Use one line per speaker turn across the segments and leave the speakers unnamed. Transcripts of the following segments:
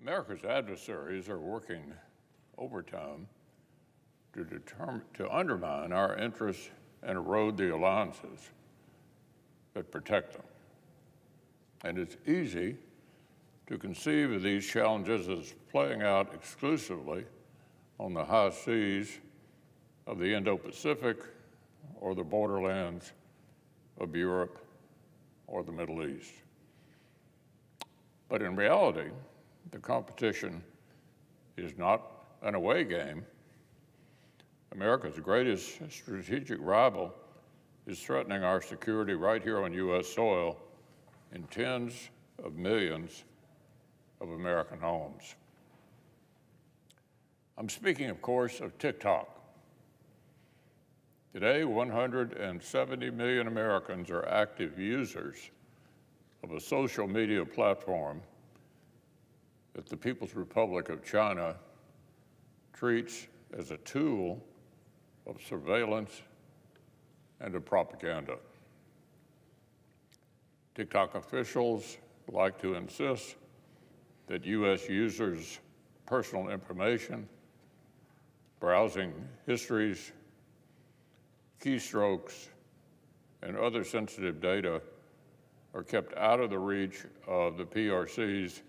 America's adversaries are working overtime to undermine our interests and erode the alliances that protect them. And it's easy to conceive of these challenges as playing out exclusively on the high seas of the Indo-Pacific or the borderlands of Europe or the Middle East. But in reality, the competition is not an away game. America's greatest strategic rival is threatening our security right here on U.S. soil in tens of millions of American homes. I'm speaking, of course, of TikTok. Today, 170 million Americans are active users of a social media platform that the People's Republic of China treats as a tool of surveillance and of propaganda. TikTok officials like to insist that U.S. users' personal information, browsing histories, keystrokes, and other sensitive data are kept out of the reach of the PRC's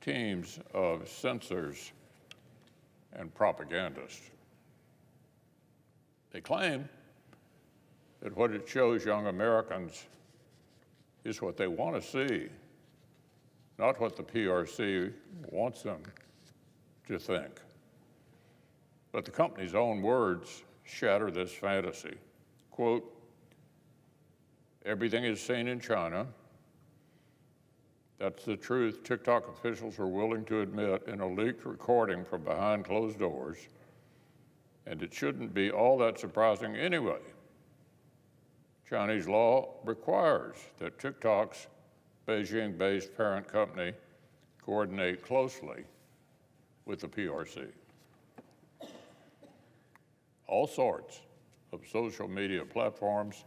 teams of censors and propagandists. They claim that what it shows young Americans is what they want to see, not what the PRC wants them to think. But the company's own words shatter this fantasy. Quote, "Everything is seen in China. That's the truth TikTok officials are willing to admit in a leaked recording from behind closed doors, and it shouldn't be all that surprising anyway. Chinese law requires that TikTok's Beijing-based parent company coordinate closely with the PRC. All sorts of social media platforms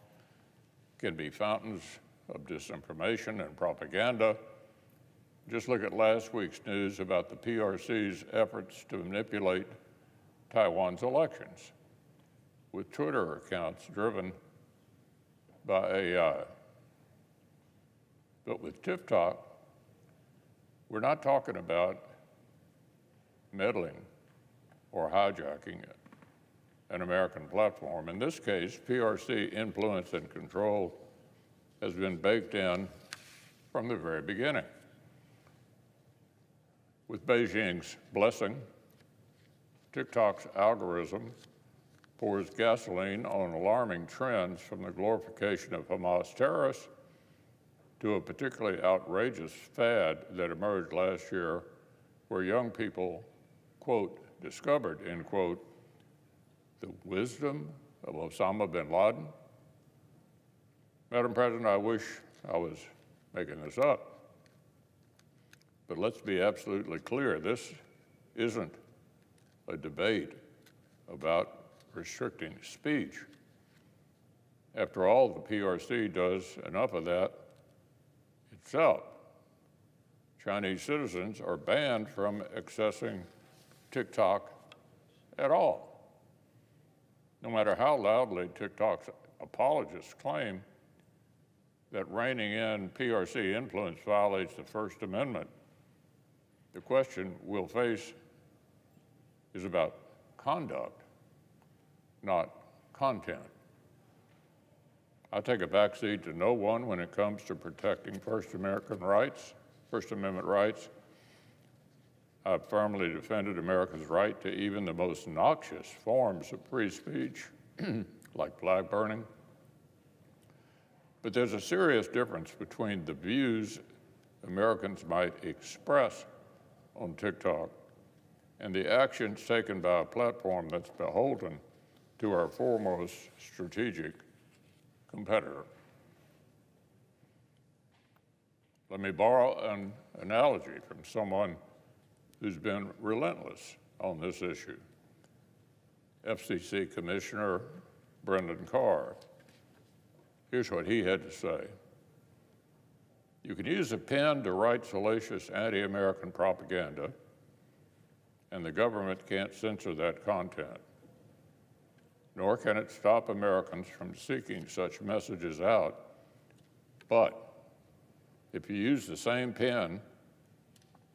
can be fountains of disinformation and propaganda. Just look at last week's news about the PRC's efforts to manipulate Taiwan's elections with Twitter accounts driven by AI. But with TikTok, we're not talking about meddling or hijacking an American platform. In this case, PRC influence and control has been baked in from the very beginning. With Beijing's blessing, TikTok's algorithm pours gasoline on alarming trends from the glorification of Hamas terrorists to a particularly outrageous fad that emerged last year where young people, quote, discovered, end quote, the wisdom of Osama bin Laden. Madam President, I wish I was making this up. But let's be absolutely clear, this isn't a debate about restricting speech. After all, the PRC does enough of that itself. Chinese citizens are banned from accessing TikTok at all. No matter how loudly TikTok's apologists claim that reining in PRC influence violates the First Amendment, the question we'll face is about conduct, not content. I take a backseat to no one when it comes to protecting First Amendment rights. I've firmly defended America's right to even the most noxious forms of free speech, like flag burning. But there's a serious difference between the views Americans might express on TikTok and the actions taken by a platform that's beholden to our foremost strategic competitor. Let me borrow an analogy from someone who's been relentless on this issue. FCC Commissioner Brendan Carr. Here's what he had to say. You can use a pen to write salacious anti-American propaganda, and the government can't censor that content, nor can it stop Americans from seeking such messages out. But if you use the same pen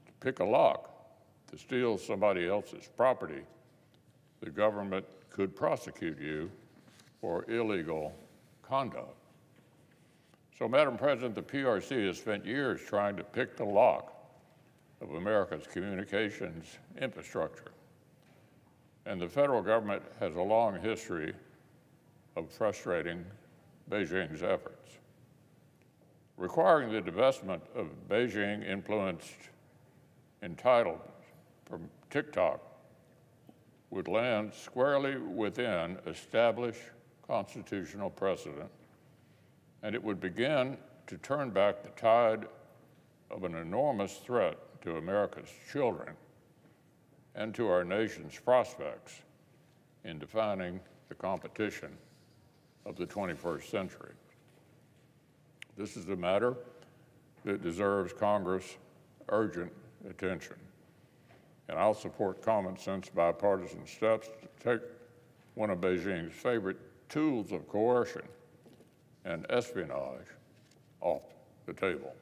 to pick a lock to steal somebody else's property, the government could prosecute you for illegal conduct. So, Madam President, the PRC has spent years trying to pick the lock of America's communications infrastructure. And the federal government has a long history of frustrating Beijing's efforts. Requiring the divestment of Beijing-influenced entitlements from TikTok would land squarely within established constitutional precedent, and it would begin to turn back the tide of an enormous threat to America's children and to our nation's prospects in defining the competition of the 21st century. This is a matter that deserves Congress' urgent attention, and I'll support common sense bipartisan steps to take one of Beijing's favorite tools of coercion and espionage off the table.